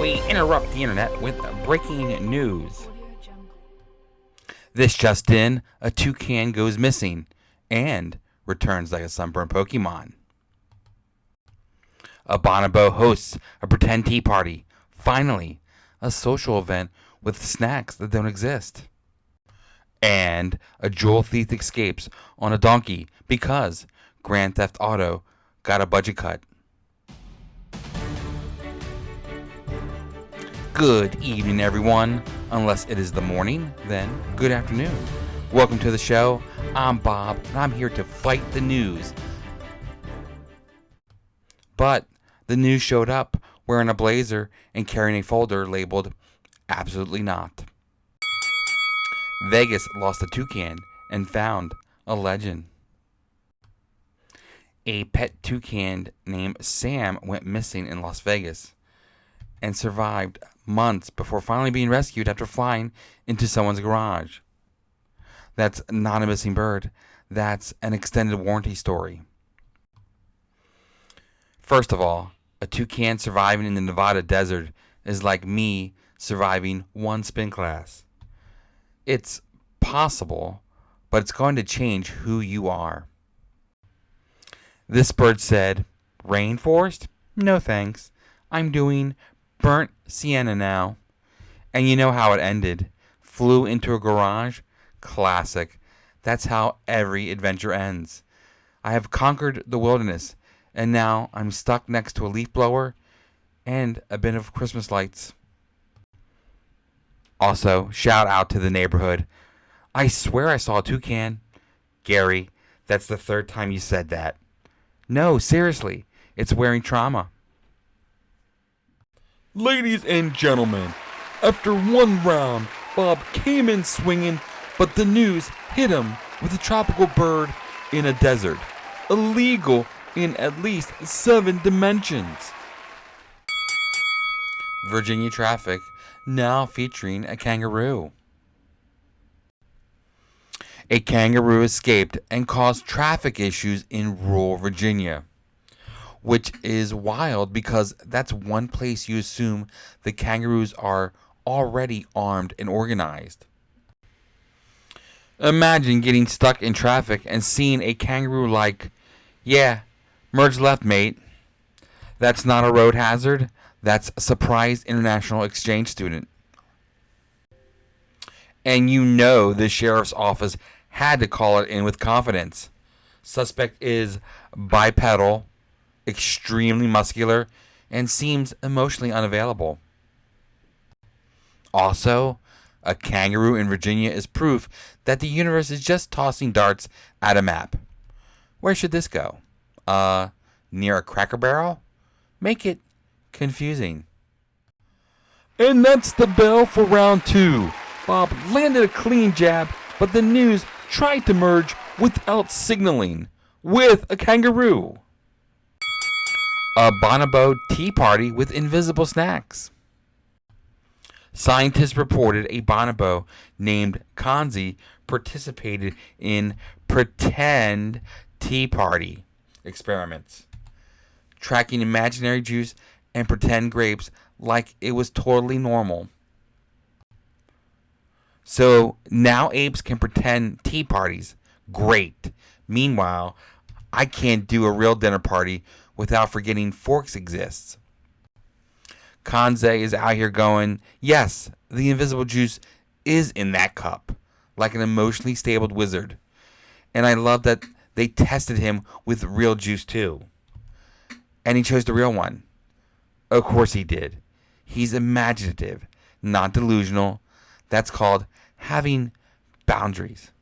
We interrupt the internet with breaking news. This just in, a toucan goes missing and returns like a sunburned Pokemon. A bonobo hosts a pretend tea party. Finally, a social event with snacks that don't exist. And a jewel thief escapes on a donkey because Grand Theft Auto got a budget cut. Good evening, everyone. Unless it is the morning, then good afternoon. Welcome to the show. I'm Bob, and I'm here to fight the news. But the news showed up wearing a blazer and carrying a folder labeled "Absolutely Not." Vegas lost a toucan and found a legend. A pet toucan named Sam went missing in Las Vegas and survived months before finally being rescued after flying into someone's garage. That's not a missing bird. That's an extended warranty story. First of all, a toucan surviving in the Nevada desert is like me surviving one spin class. It's possible, but it's going to change who you are. This bird said, "Rainforest? No thanks. I'm doing burnt sienna now." And you know how it ended. Flew into a garage? Classic. That's how every adventure ends. I have conquered the wilderness, and now I'm stuck next to a leaf blower and a bin of Christmas lights. Also, shout out to the neighborhood. I swear I saw a toucan. Gary, that's the third time you said that. No, seriously, it's wearing trauma. Ladies and gentlemen, after one round, Bob came in swinging, but the news hit him with a tropical bird in a desert. Illegal in at least 7 dimensions. Virginia traffic now featuring a kangaroo. A kangaroo escaped and caused traffic issues in rural Virginia, which is wild because that's one place you assume the kangaroos are already armed and organized. Imagine getting stuck in traffic and seeing a kangaroo like, "Yeah, merge left, mate." That's not a road hazard. That's a surprised international exchange student. And you know the sheriff's office had to call it in with confidence. Suspect is bipedal, extremely muscular, and seems emotionally unavailable. Also, a kangaroo in Virginia is proof that the universe is just tossing darts at a map. Where should this go? Near a Cracker Barrel? Make it confusing. And that's the bell for round 2. Bob landed a clean jab, but the news tried to merge without signaling with a kangaroo. A bonobo tea party with invisible snacks. Scientists reported a bonobo named Kanzi participated in pretend tea party experiments, tracking imaginary juice and pretend grapes like it was totally normal. So now apes can pretend tea parties. Great. Meanwhile, I can't do a real dinner party without forgetting forks exists. Kanze is out here going, yes, the invisible juice is in that cup, like an emotionally stable wizard. And I love that they tested him with real juice too. And he chose the real one. Of course he did. He's imaginative, not delusional. That's called having boundaries.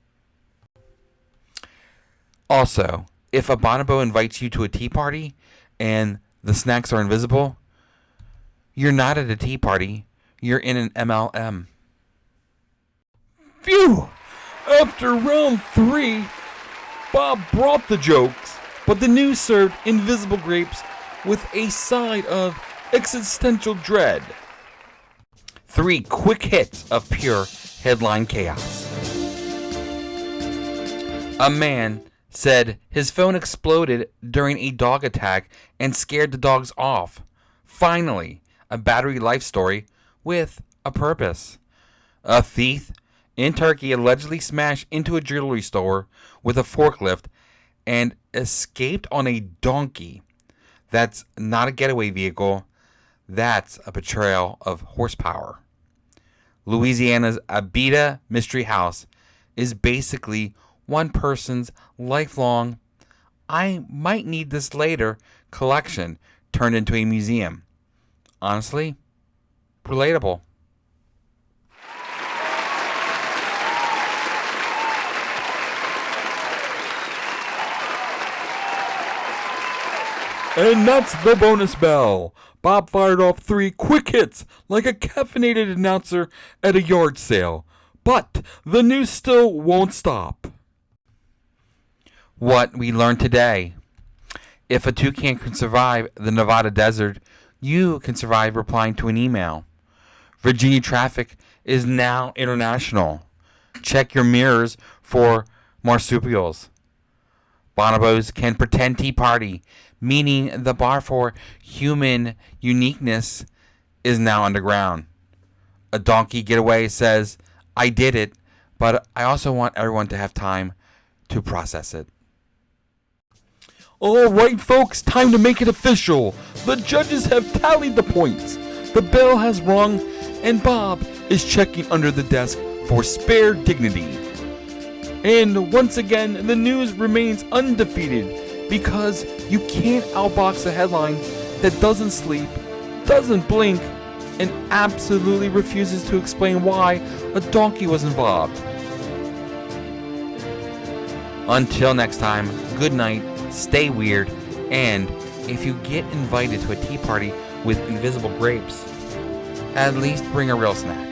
Also, if a bonobo invites you to a tea party and the snacks are invisible, you're not at a tea party. You're in an MLM. Phew! After round 3, Bob brought the jokes, but the news served invisible grapes with a side of existential dread. 3 quick hits of pure headline chaos. A man said his phone exploded during a dog attack and scared the dogs off. Finally, a battery life story with a purpose. A thief in Turkey allegedly smashed into a jewelry store with a forklift and escaped on a donkey. That's not a getaway vehicle. That's a betrayal of horsepower. Louisiana's Abita Mystery House is basically one person's lifelong, I might need this later collection turned into a museum. Honestly, relatable. And that's the bonus bell. Bob fired off 3 quick hits like a caffeinated announcer at a yard sale. But the news still won't stop. What we learned today. If a toucan can survive the Nevada desert, you can survive replying to an email. Virginia traffic is now international. Check your mirrors for marsupials. Bonobos can pretend tea party, meaning the bar for human uniqueness is now underground. A donkey getaway says, I did it, but I also want everyone to have time to process it. Alright folks, time to make it official. The judges have tallied the points. The bell has rung, and Bob is checking under the desk for spare dignity. And once again, the news remains undefeated because you can't outbox a headline that doesn't sleep, doesn't blink, and absolutely refuses to explain why a donkey was involved. Until next time, good night, stay weird, and if you get invited to a tea party with invisible grapes, at least bring a real snack.